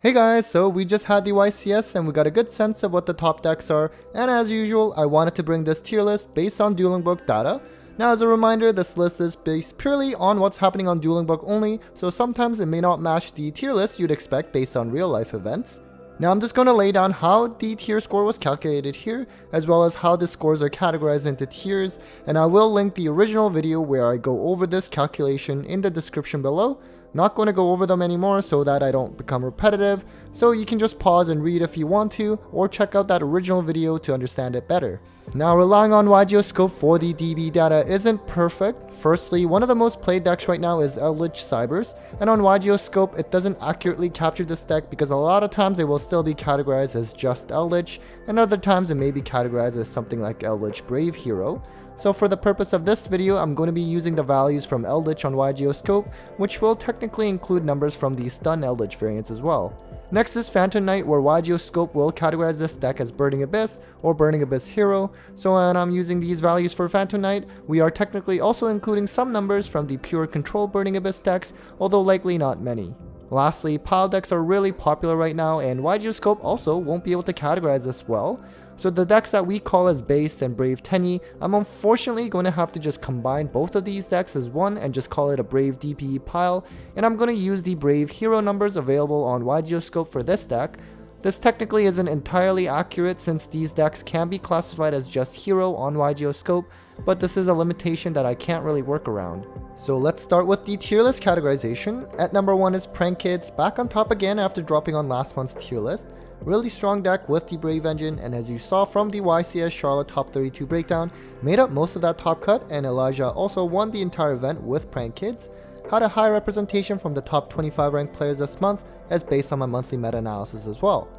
Hey guys, so we just had the YCS and we got a good sense of what the top decks are, and as usual, I wanted to bring this tier list based on Dueling Book data. Now as a reminder, this list is based purely on what's happening on Dueling Book only, so sometimes it may not match the tier list you'd expect based on real life events. Now I'm just going to lay down how the tier score was calculated here, as well as how the scores are categorized into tiers, and I will link the original video where I go over this calculation in the description below. Not going to go over them anymore so that I don't become repetitive, so you can just pause and read if you want to, or check out that original video to understand it better. Now relying on YGOScope for the DB data isn't perfect. Firstly, one of the most played decks right now is Eldritch Cybers, and on YGOScope it doesn't accurately capture this deck because a lot of times it will still be categorized as just Eldritch, and other times it may be categorized as something like Eldritch Brave Hero. So for the purpose of this video, I'm going to be using the values from Eldritch on YGOScope, which will technically include numbers from the Stun Eldritch variants as well. Next is Phantom Knight, where YGOScope will categorize this deck as Burning Abyss or Burning Abyss Hero. So when I'm using these values for Phantom Knight, we are technically also including some numbers from the pure control Burning Abyss decks, although likely not many. Lastly, pile decks are really popular right now, and YGOScope also won't be able to categorize this well. So the decks that we call as Based and Brave Tenyi, I'm unfortunately going to have to just combine both of these decks as one and just call it a Brave DPE pile, and I'm going to use the Brave Hero numbers available on YGOScope for this deck. This technically isn't entirely accurate since these decks can be classified as just Hero on YGOScope, but this is a limitation that I can't really work around. So let's start with the tier list categorization. At number 1 is Prank Kids, back on top again after dropping on last month's tier list. Really strong deck with the Brave engine, and as you saw from the YCS Charlotte top 32 breakdown, made up most of that top cut, and Elijah also won the entire event with Prank Kids. Had a high representation from the top 25 ranked players this month, as based on my monthly meta-analysis as well.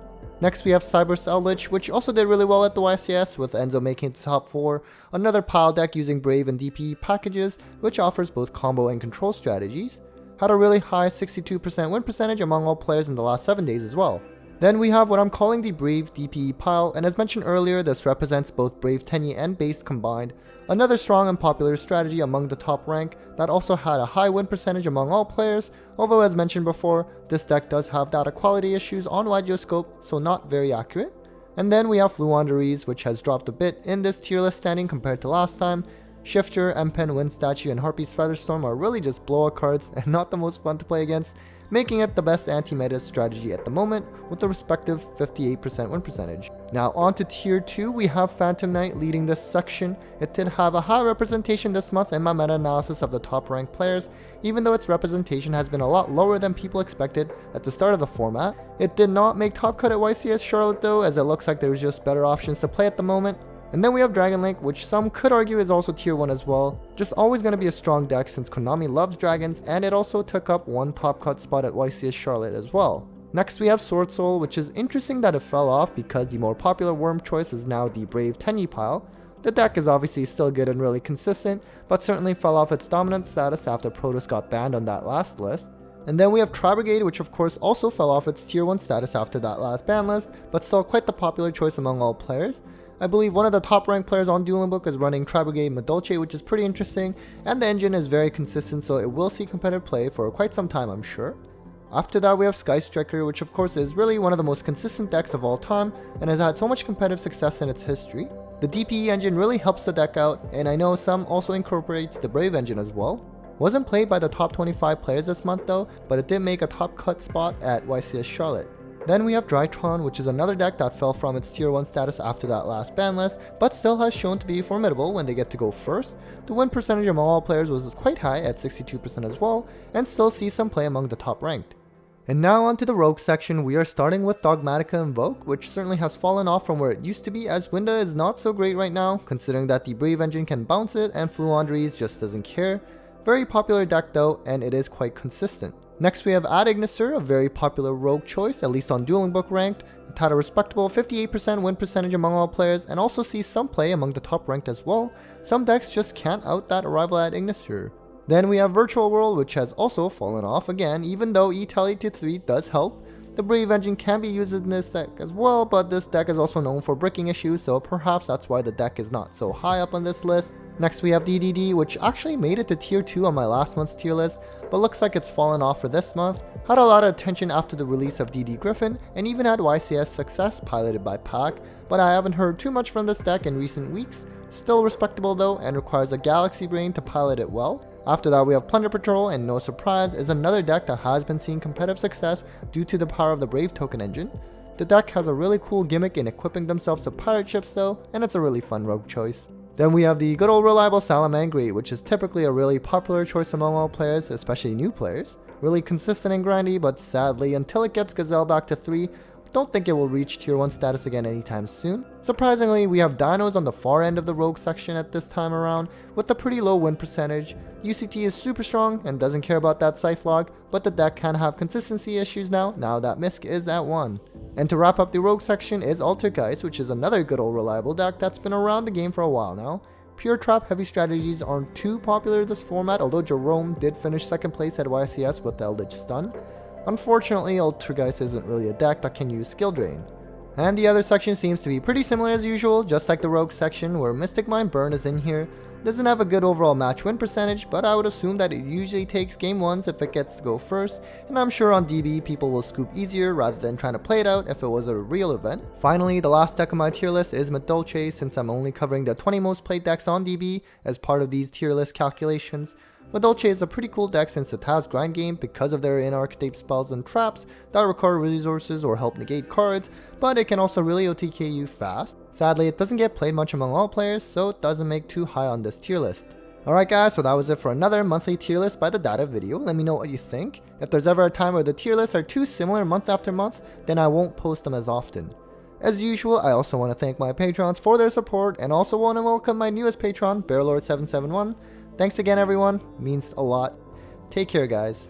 Next we have Cybers Eldritch, which also did really well at the YCS, with Enzo making it to top 4, another pile deck using Brave and DPE packages, which offers both combo and control strategies. Had a really high 62% win percentage among all players in the last 7 days as well. Then we have what I'm calling the Brave DPE pile, and as mentioned earlier, this represents both Brave Tenyi and Based combined. Another strong and popular strategy among the top rank that also had a high win percentage among all players, although as mentioned before, this deck does have data quality issues on YGOScope, so not very accurate. And then we have Fluanderies, which has dropped a bit in this tier list standing compared to last time. Shifter, M-Pen, Wind Statue, and Harpy's Featherstorm are really just blowout cards and not the most fun to play against, making it the best anti-meta strategy at the moment with the respective 58% win percentage. Now on to tier 2, we have Phantom Knight leading this section. It did have a high representation this month in my meta-analysis of the top ranked players, even though its representation has been a lot lower than people expected at the start of the format. It did not make top cut at YCS Charlotte though, as it looks like there's just better options to play at the moment. And then we have Dragon Link, which some could argue is also tier 1 as well. Just always going to be a strong deck since Konami loves dragons, and it also took up one top cut spot at YCS Charlotte as well. Next we have Sword Soul, which is interesting that it fell off because the more popular worm choice is now the Brave Tenyi pile. The deck is obviously still good and really consistent, but certainly fell off its dominant status after Protoss got banned on that last list. And then we have Tri-Brigade, which of course also fell off its tier 1 status after that last ban list, but still quite the popular choice among all players. I believe one of the top ranked players on Dueling Book is running Tri-Brigade Madolche, which is pretty interesting, and the engine is very consistent, so it will see competitive play for quite some time, I'm sure. After that we have Sky Striker, which of course is really one of the most consistent decks of all time, and has had so much competitive success in its history. The DPE engine really helps the deck out, and I know some also incorporates the Brave engine as well. Wasn't played by the top 25 players this month though, but it did make a top cut spot at YCS Charlotte. Then we have Drytron, which is another deck that fell from its tier 1 status after that last ban list, but still has shown to be formidable when they get to go first. The win percentage among all players was quite high at 62% as well, and still sees some play among the top ranked. And now onto the Rogue section, we are starting with Dogmatica Invoke, which certainly has fallen off from where it used to be, as Winda is not so great right now, considering that the Brave engine can bounce it and Fluanderies just doesn't care. Very popular deck though, and it is quite consistent. Next we have Ad Ignister, a very popular rogue choice, at least on Dueling Book ranked. It had a respectable 58% win percentage among all players, and also sees some play among the top ranked as well. Some decks just can't out that Arrival Ad Ignister. Then we have Virtual World, which has also fallen off again, even though E-Tally to 3 does help. The Brave engine can be used in this deck as well, but this deck is also known for bricking issues, so perhaps that's why the deck is not so high up on this list. Next we have DDD, which actually made it to tier 2 on my last month's tier list, but looks like it's fallen off for this month. Had a lot of attention after the release of DD Griffin, and even had YCS success piloted by Pac, but I haven't heard too much from this deck in recent weeks. Still respectable though, and requires a galaxy brain to pilot it well. After that we have Plunder Patrol, and no surprise is another deck that has been seeing competitive success due to the power of the Brave token engine. The deck has a really cool gimmick in equipping themselves to pirate ships though, and it's a really fun rogue choice. Then we have the good old reliable Salamangreat, which is typically a really popular choice among all players, especially new players. Really consistent and grindy, but sadly, until it gets Gazelle back to 3, don't think it will reach tier 1 status again anytime soon. Surprisingly, we have Dinos on the far end of the rogue section at this time around, with a pretty low win percentage. UCT is super strong and doesn't care about that Scythe log, but the deck can have consistency issues now that Misk is at 1. And to wrap up the rogue section is Altergeist, which is another good old reliable deck that's been around the game for a while now. Pure trap heavy strategies aren't too popular this format, although Jerome did finish second place at YCS with the Eldritch Stun. Unfortunately, Altergeist isn't really a deck that can use skill drain. And the other section seems to be pretty similar as usual, just like the rogue section where Mystic Mind Burn is in here. Doesn't have a good overall match win percentage, but I would assume that it usually takes game 1s if it gets to go first, and I'm sure on DB people will scoop easier rather than trying to play it out if it was a real event. Finally, the last deck on my tier list is Madolche, since I'm only covering the 20 most played decks on DB as part of these tier list calculations. Madolche is a pretty cool deck since it has grind game because of their in-archetype spells and traps that require resources or help negate cards, but it can also really OTK you fast. Sadly, it doesn't get played much among all players, so it doesn't make too high on this tier list. Alright guys, so that was it for another monthly tier list by the data video. Let me know what you think. If there's ever a time where the tier lists are too similar month after month, then I won't post them as often. As usual, I also want to thank my patrons for their support, and also want to welcome my newest patron, Bearlord771. Thanks again everyone, means a lot. Take care guys.